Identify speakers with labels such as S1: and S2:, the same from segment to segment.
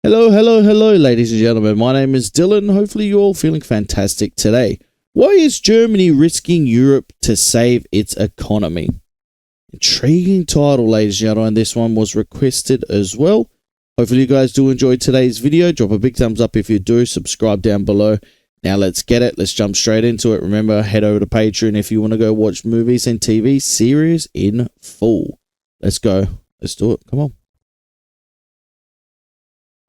S1: Hello, ladies and gentlemen. My name is Dylan. Hopefully you're all feeling fantastic today. Why is Germany risking Europe to save its economy? Intriguing title, ladies and gentlemen. This one was requested as well. Hopefully you guys do enjoy today's video. Drop a big thumbs up if you do. Subscribe down below. Now let's get it. Let's jump straight into it. Remember, head over to Patreon if you want to go watch movies and TV series in full. Let's go. Let's do it. Come on.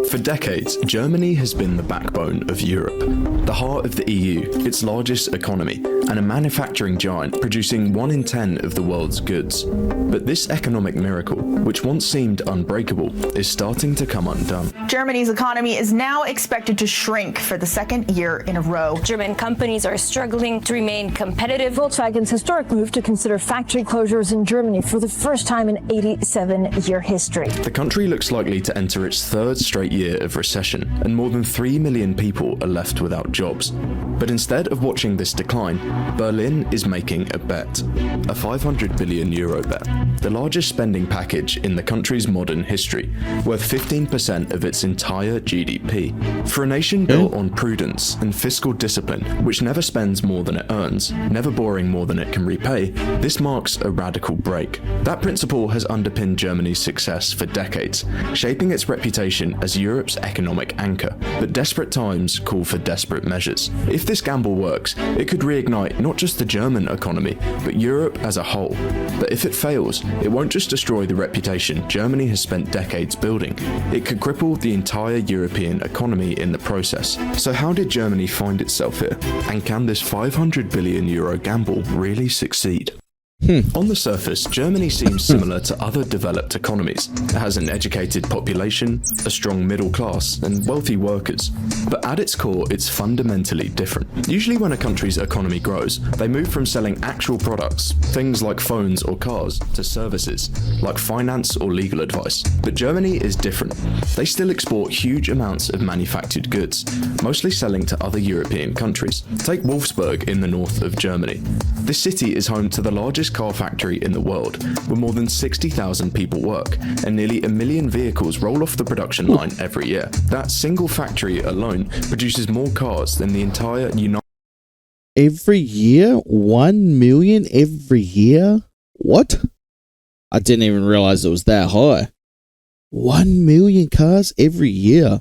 S2: For decades, Germany has been the backbone of Europe, the heart of the EU, its largest economy, and a manufacturing giant producing 1 in 10 of the world's goods. But this economic miracle, which once seemed unbreakable, is starting to come undone.
S3: Germany's economy is now expected to shrink for the second year in a row.
S4: German companies are struggling to remain competitive.
S5: Volkswagen's historic move to consider factory closures in Germany for the first time in 87-year history.
S2: The country looks likely to enter its third straight year of recession, and more than 3 million people are left without jobs. But instead of watching this decline, Berlin is making a bet. A €500 billion bet. The largest spending package in the country's modern history, worth 15% of its entire GDP. For a nation built on prudence and fiscal discipline, which never spends more than it earns, never borrowing more than it can repay, this marks a radical break. That principle has underpinned Germany's success for decades, shaping its reputation as Europe's economic anchor. But desperate times call for desperate measures. If this gamble works, it could reignite not just the German economy, but Europe as a whole. But if it fails, it won't just destroy the reputation Germany has spent decades building. It could cripple the entire European economy in the process. So how did Germany find itself here? And can this €500 billion gamble really succeed? On the surface, Germany seems similar to other developed economies. It has an educated population, a strong middle class, and wealthy workers. But at its core, it's fundamentally different. Usually when a country's economy grows, they move from selling actual products, things like phones or cars, to services, like finance or legal advice. But Germany is different. They still export huge amounts of manufactured goods, mostly selling to other European countries. Take Wolfsburg in the north of Germany. This city is home to the largest car factory in the world, where more than 60,000 people work, and nearly 1 million vehicles roll off the production line every year. That single factory alone produces more cars than the entire United
S1: Every year? 1 million every year? What? I didn't even realize it was that high. 1 million cars every year.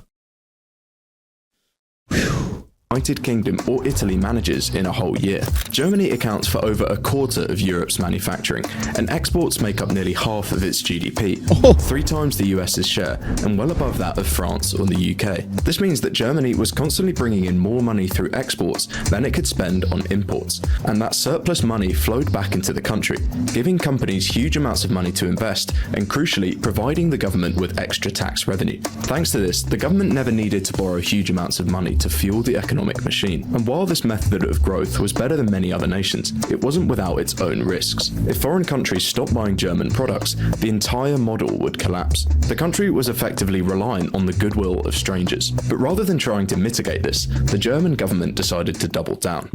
S2: United Kingdom or Italy manages in a whole year. Germany accounts for over a quarter of Europe's manufacturing, and exports make up nearly half of its GDP, 3 times the US's share, and well above that of France or the UK. This means that Germany was constantly bringing in more money through exports than it could spend on imports, and that surplus money flowed back into the country, giving companies huge amounts of money to invest, and crucially, providing the government with extra tax revenue. Thanks to this, the government never needed to borrow huge amounts of money to fuel the economic machine. And while this method of growth was better than many other nations, it wasn't without its own risks. If foreign countries stopped buying German products, the entire model would collapse. The country was effectively reliant on the goodwill of strangers. But rather than trying to mitigate this, the German government decided to double down.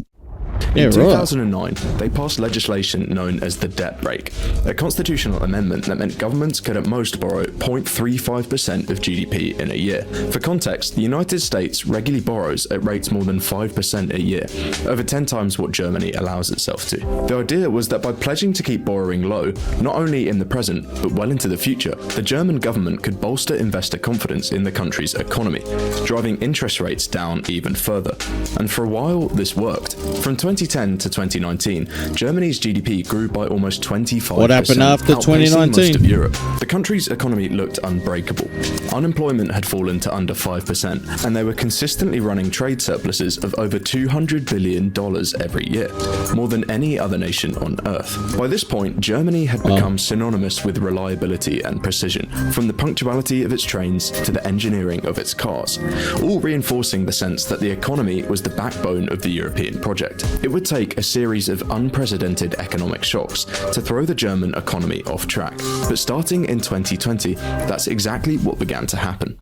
S2: In 2009, they passed legislation known as the debt brake, a constitutional amendment that meant governments could at most borrow 0.35% of GDP in a year. For context, the United States regularly borrows at rates more than 5% a year, over 10 times what Germany allows itself to. The idea was that by pledging to keep borrowing low, not only in the present, but well into the future, the German government could bolster investor confidence in the country's economy, driving interest rates down even further. And for a while, this worked. From 2010 to 2019, Germany's GDP grew by almost 25%.
S1: What happened after 2019?
S2: Most of Europe. The country's economy looked unbreakable. Unemployment had fallen to under 5%, and they were consistently running trade surpluses of over $200 billion every year, more than any other nation on Earth. By this point, Germany had become synonymous with reliability and precision, from the punctuality of its trains to the engineering of its cars, all reinforcing the sense that the economy was the backbone of the European project. It would take a series of unprecedented economic shocks to throw the German economy off track. But starting in 2020, that's exactly what began to happen.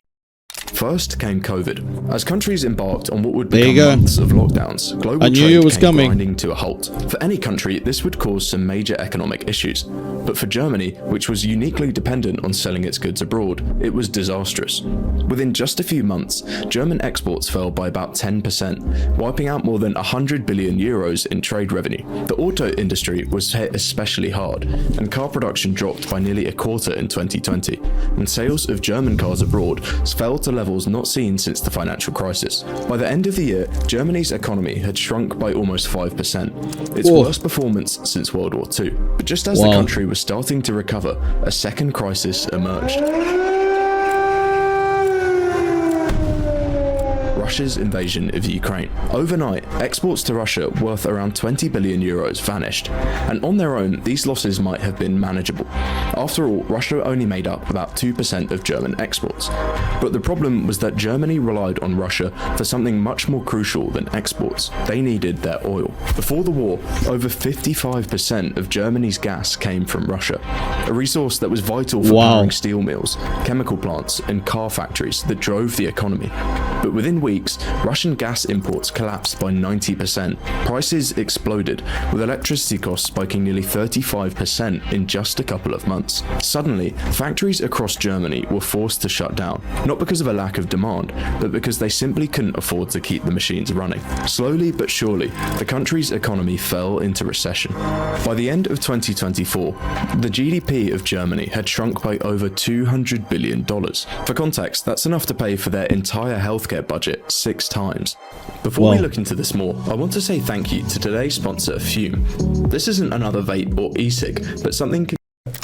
S2: First came COVID. As countries embarked on what would become months of lockdowns, global trade came grinding to a halt. For any country, this would cause some major economic issues. But for Germany, which was uniquely dependent on selling its goods abroad, it was disastrous. Within just a few months, German exports fell by about 10%, wiping out more than 100 billion euros in trade revenue. The auto industry was hit especially hard, and car production dropped by nearly a quarter in 2020, and sales of German cars abroad fell to levels not seen since the financial crisis. By the end of the year, Germany's economy had shrunk by almost 5%, its worst performance since World War II. But just as the country was starting to recover, a second crisis emerged. Russia's invasion of Ukraine. Overnight, exports to Russia worth around 20 billion euros vanished, and on their own, these losses might have been manageable. After all, Russia only made up about 2% of German exports. But the problem was that Germany relied on Russia for something much more crucial than exports. They needed their oil. Before the war, over 55% of Germany's gas came from Russia, a resource that was vital for powering steel mills, chemical plants, and car factories that drove the economy. But within weeks, Russian gas imports collapsed by 90%. Prices exploded, with electricity costs spiking nearly 35% in just a couple of months. Suddenly, factories across Germany were forced to shut down, not because of a lack of demand, but because they simply couldn't afford to keep the machines running. Slowly but surely, the country's economy fell into recession. By the end of 2024, the GDP of Germany had shrunk by over $200 billion. For context, that's enough to pay for their entire healthcare budget 6 times. Before we look into this more, I want to say thank you to today's sponsor, Fume. This isn't another vape or e-cig, but something.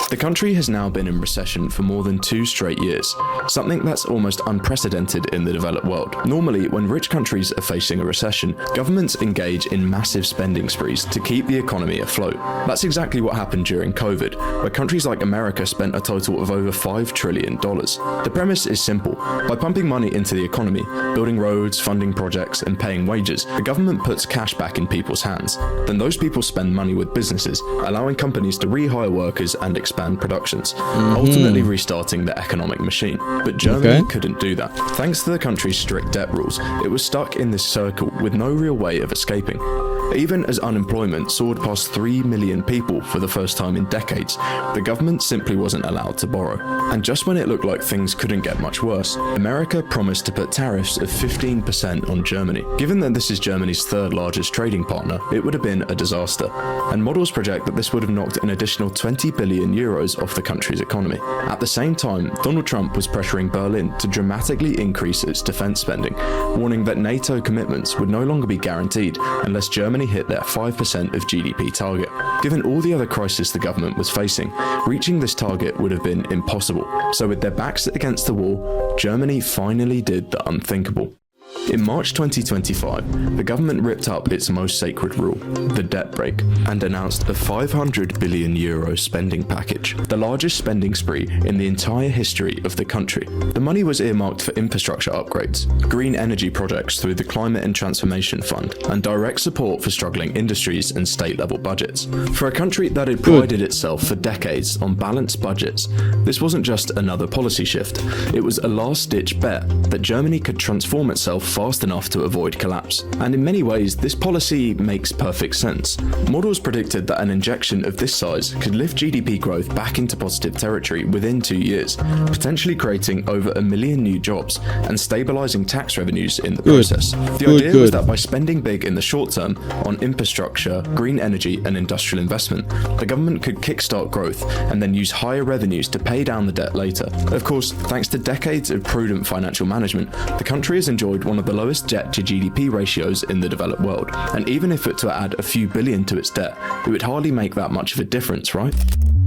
S2: The country has now been in recession for more than 2 straight years, something that's almost unprecedented in the developed world. Normally, when rich countries are facing a recession, governments engage in massive spending sprees to keep the economy afloat. That's exactly what happened during COVID, where countries like America spent a total of over $5 trillion. The premise is simple. By pumping money into the economy, building roads, funding projects, and paying wages, the government puts cash back in people's hands. Then those people spend money with businesses, allowing companies to rehire workers and expand productions, ultimately restarting the economic machine. But Germany couldn't do that. Thanks to the country's strict debt rules, it was stuck in this circle with no real way of escaping. Even as unemployment soared past 3 million people for the first time in decades, the government simply wasn't allowed to borrow. And just when it looked like things couldn't get much worse, America promised to put tariffs of 15% on Germany. Given that this is Germany's 3rd largest trading partner, it would have been a disaster. And models project that this would have knocked an additional 20 billion euros off the country's economy. At the same time, Donald Trump was pressuring Berlin to dramatically increase its defense spending, warning that NATO commitments would no longer be guaranteed unless Germany hit their 5% of GDP target. Given all the other crises the government was facing, reaching this target would have been impossible. So with their backs against the wall, Germany finally did the unthinkable. In March 2025, the government ripped up its most sacred rule, the debt brake, and announced a 500 billion euro spending package, the largest spending spree in the entire history of the country. The money was earmarked for infrastructure upgrades, green energy projects through the Climate and Transformation Fund, and direct support for struggling industries and state-level budgets. For a country that had prided itself for decades on balanced budgets, this wasn't just another policy shift. It was a last-ditch bet that Germany could transform itself fast enough to avoid collapse. And in many ways, this policy makes perfect sense. Models predicted that an injection of this size could lift GDP growth back into positive territory within 2 years, potentially creating over 1 million new jobs and stabilizing tax revenues in the process. The idea was that by spending big in the short term on infrastructure, green energy, and industrial investment, the government could kickstart growth and then use higher revenues to pay down the debt later. Of course, thanks to decades of prudent financial management, the country has enjoyed one of the lowest debt to GDP ratios in the developed world. And even if it were to add a few billion to its debt, it would hardly make that much of a difference, right?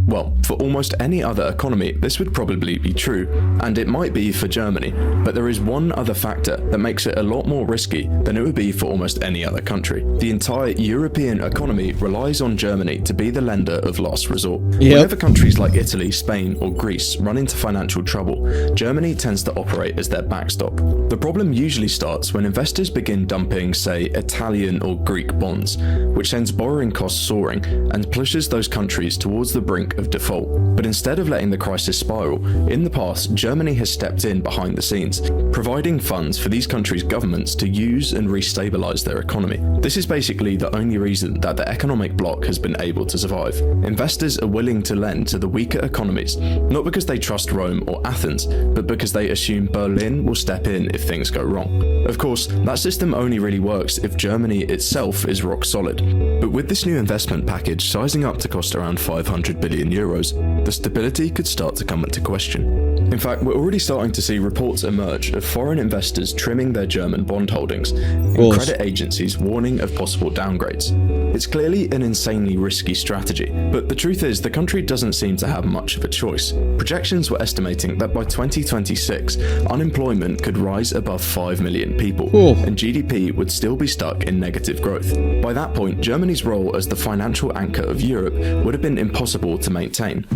S2: Well, for almost any other economy, this would probably be true, and it might be for Germany, but there is one other factor that makes it a lot more risky than it would be for almost any other country. The entire European economy relies on Germany to be the lender of last resort. Whenever countries like Italy, Spain, or Greece run into financial trouble, Germany tends to operate as their backstop. The problem usually starts when investors begin dumping, say, Italian or Greek bonds, which sends borrowing costs soaring and pushes those countries towards the brink brink of default. But instead of letting the crisis spiral, in the past, Germany has stepped in behind the scenes, providing funds for these countries' governments to use and restabilize their economy. This is basically the only reason that the economic bloc has been able to survive. Investors are willing to lend to the weaker economies, not because they trust Rome or Athens, but because they assume Berlin will step in if things go wrong. Of course, that system only really works if Germany itself is rock solid. But with this new investment package sizing up to cost around 500 billion euros, the stability could start to come into question. In fact, we're already starting to see reports emerge of foreign investors trimming their German bond holdings, and credit agencies warning of possible downgrades. It's clearly an insanely risky strategy, but the truth is the country doesn't seem to have much of a choice. Projections were estimating that by 2026, unemployment could rise above 5 million people, and GDP would still be stuck in negative growth. By that point, Germany's role as the financial anchor of Europe would have been impossible to maintain.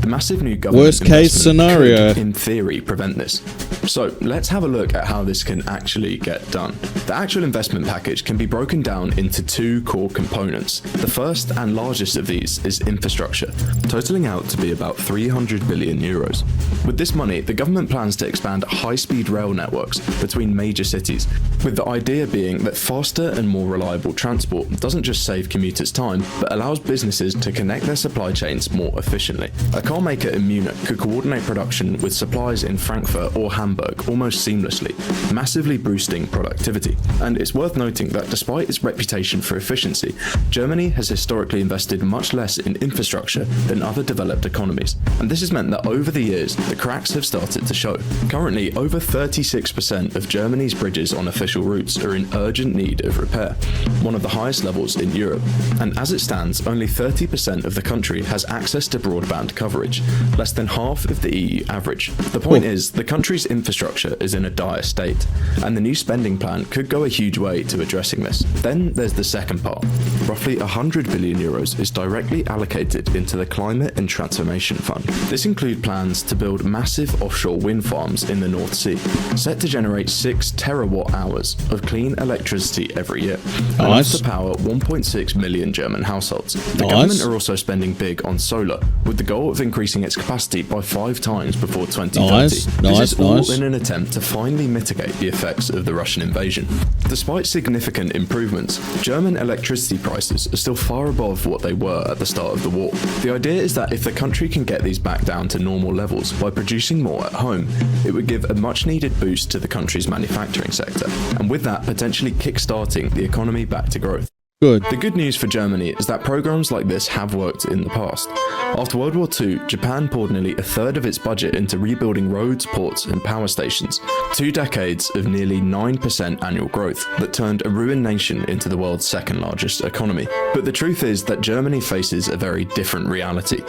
S2: The massive new government
S1: worst case scenario
S2: could, in theory, prevent this. So let's have a look at how this can actually get done. The actual investment package can be broken down into two core components. The first and largest of these is infrastructure, totaling out to be about 300 billion euros. With this money, the government plans to expand high-speed rail networks between major cities, with the idea being that faster and more reliable transport doesn't just save commuters time, but allows businesses to connect their supply chains more efficiently. A car maker in Munich could coordinate production with suppliers in Frankfurt or Hamburg almost seamlessly, massively boosting productivity. And it's worth noting that despite its reputation for efficiency, Germany has historically invested much less in infrastructure than other developed economies, and this has meant that over the years, the cracks have started to show. Currently, over 36% of Germany's bridges on official routes are in urgent need of repair, one of the highest levels in Europe. And as it stands, only 30% of the country has access to broadband coverage, less than half of the EU average. The point is, the country's infrastructure is in a dire state, and the new spending plan could go a huge way to addressing this. Then there's the second part. Roughly 100 billion euros is directly allocated into the Climate and Transformation Fund. This includes plans to build massive offshore wind farms in the North Sea, set to generate 6 terawatt hours of clean electricity every year, enough to power 1.6 million German households. The government are also spending big on solar, with the goal of increasing its capacity by 5 times before 2030. This is all in an attempt to finally mitigate the effects of the Russian invasion. Despite significant improvements, German electricity prices are still far above what they were at the start of the war. The idea is that if the country can get these back down to normal levels by producing more at home, it would give a much needed boost to the country's manufacturing sector, and with that potentially kick-starting the economy back to growth.
S1: Good.
S2: The good news for Germany is that programs like this have worked in the past. After World War II, Japan poured nearly a third of its budget into rebuilding roads, ports, and power stations. 2 decades of nearly 9% annual growth that turned a ruined nation into the world's second largest economy. But the truth is that Germany faces a very different reality.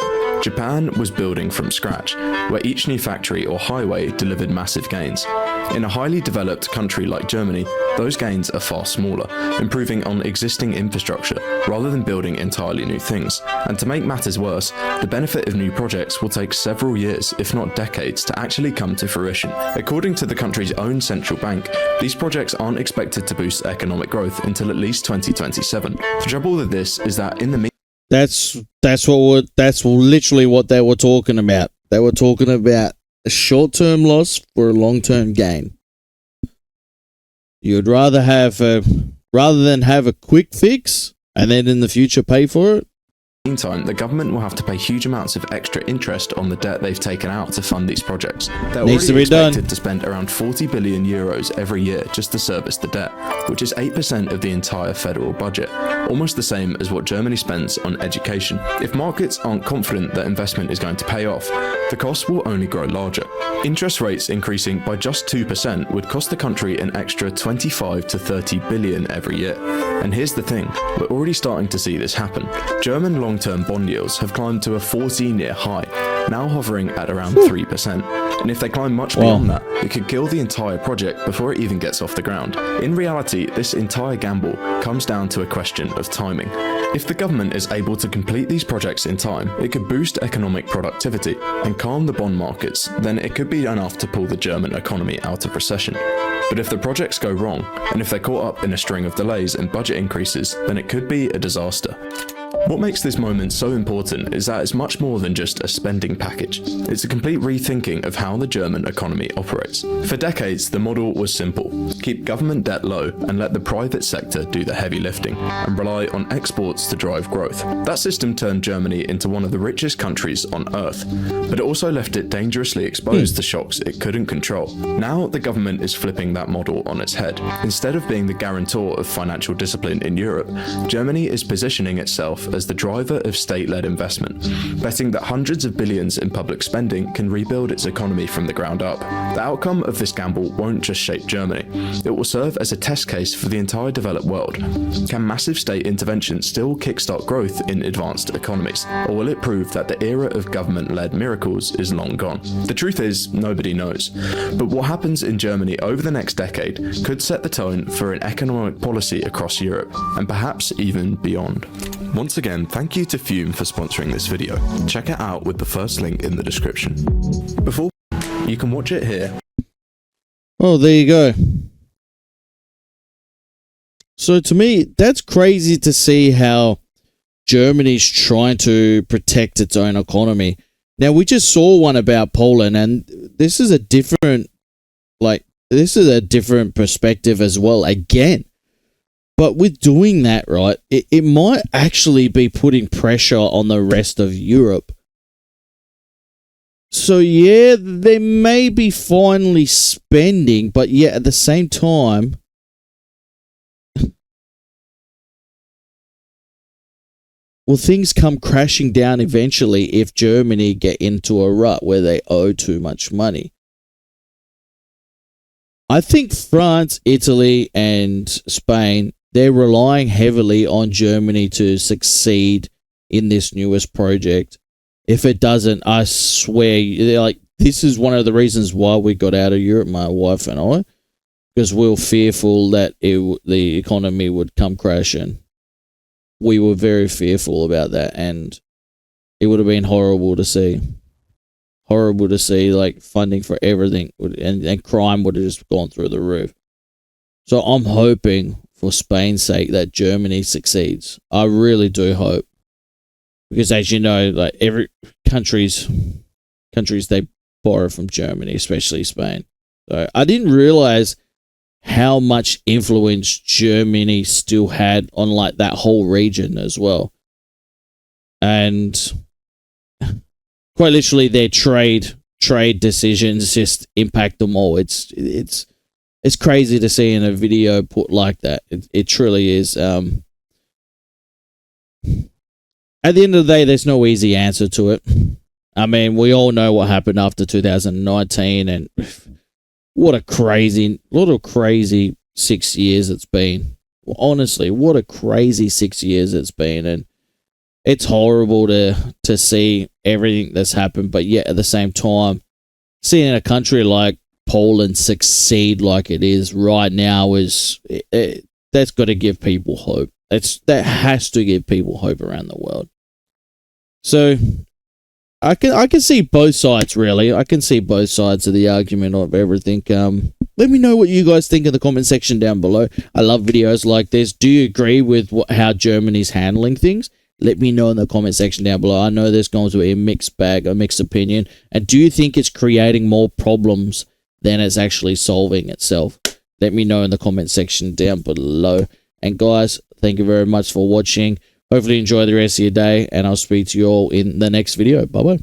S2: Japan was building from scratch, where each new factory or highway delivered massive gains. In a highly developed country like Germany, those gains are far smaller, improving on existing infrastructure rather than building entirely new things. And to make matters worse, the benefit of new projects will take several years, if not decades, to actually come to fruition. According to the country's own central bank, these projects aren't expected to boost economic growth until at least 2027. The trouble with this is that in the
S1: That's literally what they were talking about. They were talking about a short-term loss for a long-term gain. You'd rather than have a quick fix and then in the future pay for it.
S2: Meantime, the government will have to pay huge amounts of extra interest on the debt they've taken out to fund these projects. They're
S1: Needs to
S2: already
S1: be
S2: expected
S1: done.
S2: to spend around 40 billion euros every year just to service the debt, which is 8% of the entire federal budget, almost the same as what Germany spends on education. If markets aren't confident that investment is going to pay off, the costs will only grow larger. Interest rates increasing by just 2% would cost the country an extra 25 to 30 billion every year. And here's the thing, we're already starting to see this happen. German long-term bond yields have climbed to a 14-year high, now hovering at around 3%. And if they climb much beyond that, it could kill the entire project before it even gets off the ground. In reality, this entire gamble comes down to a question of timing. If the government is able to complete these projects in time, it could boost economic productivity and calm the bond markets, then it could be enough to pull the German economy out of recession. But if the projects go wrong, and if they're caught up in a string of delays and budget increases, then it could be a disaster. What makes this moment so important is that it's much more than just a spending package. It's a complete rethinking of how the German economy operates. For decades, the model was simple: keep government debt low and let the private sector do the heavy lifting, and rely on exports to drive growth. That system turned Germany into one of the richest countries on earth, but it also left it dangerously exposed to shocks it couldn't control. Now, the government is flipping that model on its head. Instead of being the guarantor of financial discipline in Europe, Germany is positioning itself as the driver of state-led investment, betting that hundreds of billions in public spending can rebuild its economy from the ground up. The outcome of this gamble won't just shape Germany, it will serve as a test case for the entire developed world. Can massive state intervention still kickstart growth in advanced economies, or will it prove that the era of government-led miracles is long gone? The truth is, nobody knows. But what happens in Germany over the next decade could set the tone for an economic policy across Europe, and perhaps even beyond. Once again, thank you to Fume for sponsoring this video. Check it out with the first link in the description. Before you can watch it here.
S1: Oh, there you go. So to me, that's crazy to see how Germany's trying to protect its own economy. Now, we just saw one about Poland, and this is a different, perspective as well, again. But with doing that, right, it might actually be putting pressure on the rest of Europe. So, yeah, they may be finally spending, but yet at the same time, will things come crashing down eventually if Germany get into a rut where they owe too much money? I think France, Italy, and Spain, they're relying heavily on Germany to succeed in this newest project. If it doesn't, I swear, they're like, this is one of the reasons why we got out of Europe, my wife and I, because we were fearful that the economy would come crashing. We were very fearful about that, and it would have been horrible to see. Horrible to see, like, funding for everything, and crime would have just gone through the roof. So I'm hoping, for Spain's sake, that Germany succeeds. I really do hope. Because as you know, like, every countries they borrow from Germany, especially Spain. So I didn't realize how much influence Germany still had on, like, that whole region as well. And quite literally their trade decisions just impact them all. It's crazy to see in a video put like that. It truly is. At the end of the day, there's no easy answer to it. I mean, we all know what happened after 2019, and what a crazy 6 years it's been. Honestly, what a crazy 6 years it's been, and it's horrible to see everything that's happened, but yet at the same time, seeing a country like Poland succeed like it is right now that's got to give people hope. That has to give people hope around the world. So I can see both sides, really. I can see both sides of the argument of everything. Let me know what you guys think in the comment section down below. I love videos like this. Do you agree with how Germany's handling things? Let me know in the comment section down below. I know there's going to be a mixed bag, a mixed opinion. And do you think it's creating more problems than it's actually solving itself? Let me know in the comment section down below. And guys, thank you very much for watching. Hopefully enjoy the rest of your day, and I'll speak to you all in the next video. Bye-bye.